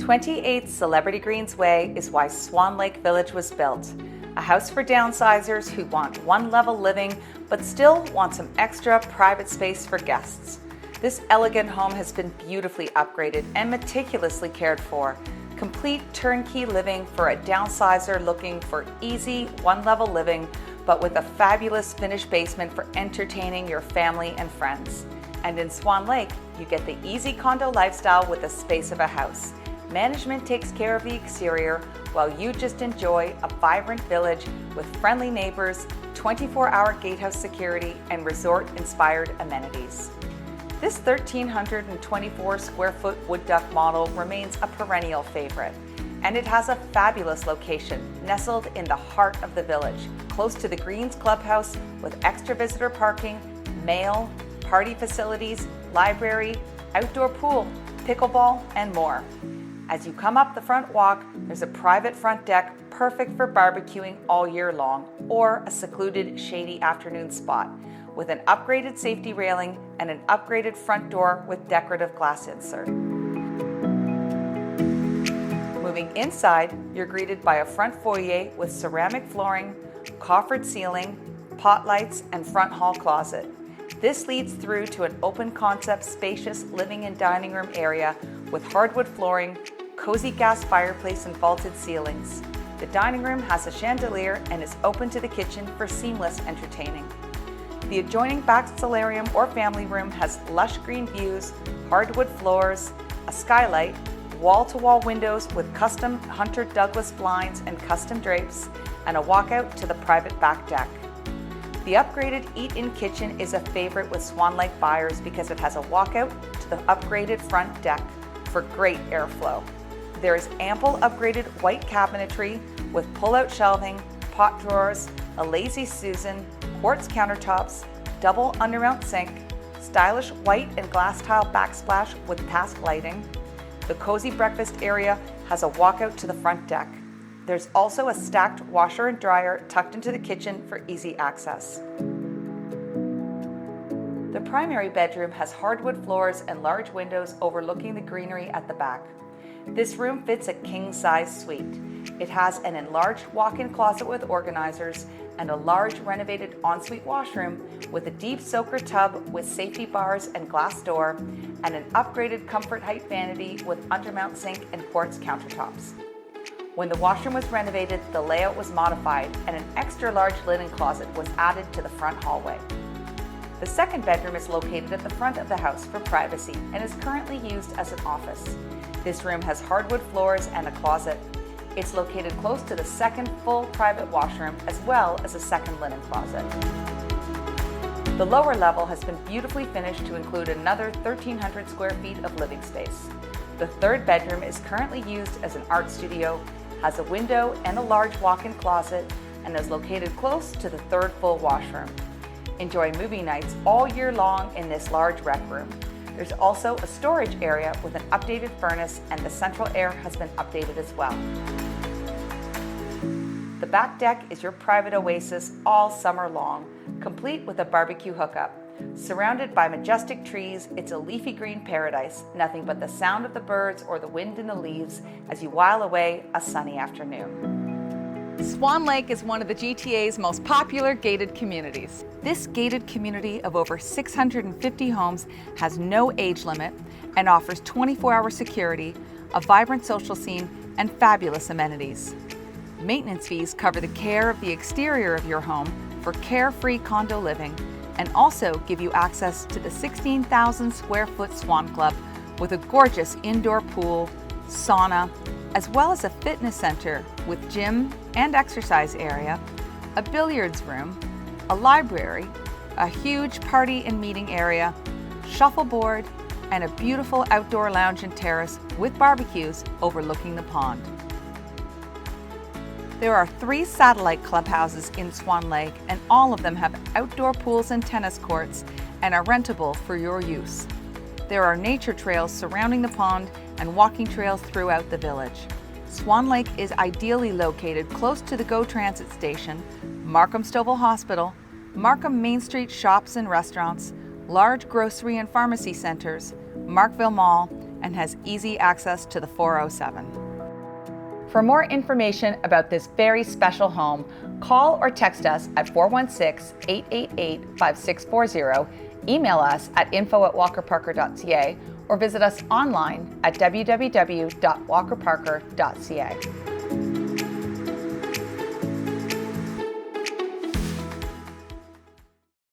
28 Celebrity Greens Way is why Swan Lake Village was built. A house for downsizers who want one-level living but still want some extra private space for guests. This elegant home has been beautifully upgraded and meticulously cared for. Complete turnkey living for a downsizer looking for easy one-level living, but with a fabulous finished basement for entertaining your family and friends. And in Swan Lake, you get the easy condo lifestyle with the space of a house. Management takes care of the exterior while you just enjoy a vibrant village with friendly neighbors, 24-hour gatehouse security, and resort-inspired amenities. This 1,324 square foot wood duck model remains a perennial favorite, and it has a fabulous location nestled in the heart of the village, close to the Greens Clubhouse with extra visitor parking, mail, party facilities, library, outdoor pool, pickleball, and more. As you come up the front walk, there's a private front deck perfect for barbecuing all year long, or a secluded, shady afternoon spot, with an upgraded safety railing and an upgraded front door with decorative glass insert. Moving inside, you're greeted by a front foyer with ceramic flooring, coffered ceiling, pot lights, and front hall closet. This leads through to an open concept, spacious living and dining room area with hardwood flooring, cozy gas fireplace, and vaulted ceilings. The dining room has a chandelier and is open to the kitchen for seamless entertaining. The adjoining back solarium or family room has lush green views, hardwood floors, a skylight, wall-to-wall windows with custom Hunter Douglas blinds and custom drapes, and a walkout to the private back deck. The upgraded eat-in kitchen is a favorite with Swan Lake buyers because it has a walkout to the upgraded front deck for great airflow. There is ample upgraded white cabinetry with pull-out shelving, pot drawers, a Lazy Susan, quartz countertops, double undermount sink, stylish white and glass tile backsplash with task lighting. The cozy breakfast area has a walkout to the front deck. There's also a stacked washer and dryer tucked into the kitchen for easy access. The primary bedroom has hardwood floors and large windows overlooking the greenery at the back. This room fits a king-size suite. It has an enlarged walk-in closet with organizers and a large renovated ensuite washroom with a deep soaker tub with safety bars and glass door, and an upgraded comfort height vanity with undermount sink and quartz countertops. When the washroom was renovated, the layout was modified and an extra large linen closet was added to the front hallway. The second bedroom is located at the front of the house for privacy and is currently used as an office. This room has hardwood floors and a closet. It's located close to the second full private washroom as well as a second linen closet. The lower level has been beautifully finished to include another 1,300 square feet of living space. The third bedroom is currently used as an art studio, has a window and a large walk-in closet, and is located close to the third full washroom. Enjoy movie nights all year long in this large rec room. There's also a storage area with an updated furnace, and the central air has been updated as well. The back deck is your private oasis all summer long, complete with a barbecue hookup. Surrounded by majestic trees, it's a leafy green paradise, nothing but the sound of the birds or the wind in the leaves as you while away a sunny afternoon. Swan Lake is one of the GTA's most popular gated communities. This gated community of over 650 homes has no age limit and offers 24-hour security, a vibrant social scene, and fabulous amenities. Maintenance fees cover the care of the exterior of your home for carefree condo living, and also give you access to the 16,000 square foot Swan Club with a gorgeous indoor pool, sauna, as well as a fitness center with gym and exercise area, a billiards room, a library, a huge party and meeting area, shuffleboard, and a beautiful outdoor lounge and terrace with barbecues overlooking the pond. There are 3 satellite clubhouses in Swan Lake, and all of them have outdoor pools and tennis courts and are rentable for your use. There are nature trails surrounding the pond and walking trails throughout the village. Swan Lake is ideally located close to the GO Transit station, Markham Stovall Hospital, Markham Main Street shops and restaurants, large grocery and pharmacy centers, Markville Mall, and has easy access to the 407. For more information about this very special home, call or text us at 416-888-5640, email us at info@walkerparker.ca, or visit us online at www.walkerparker.ca.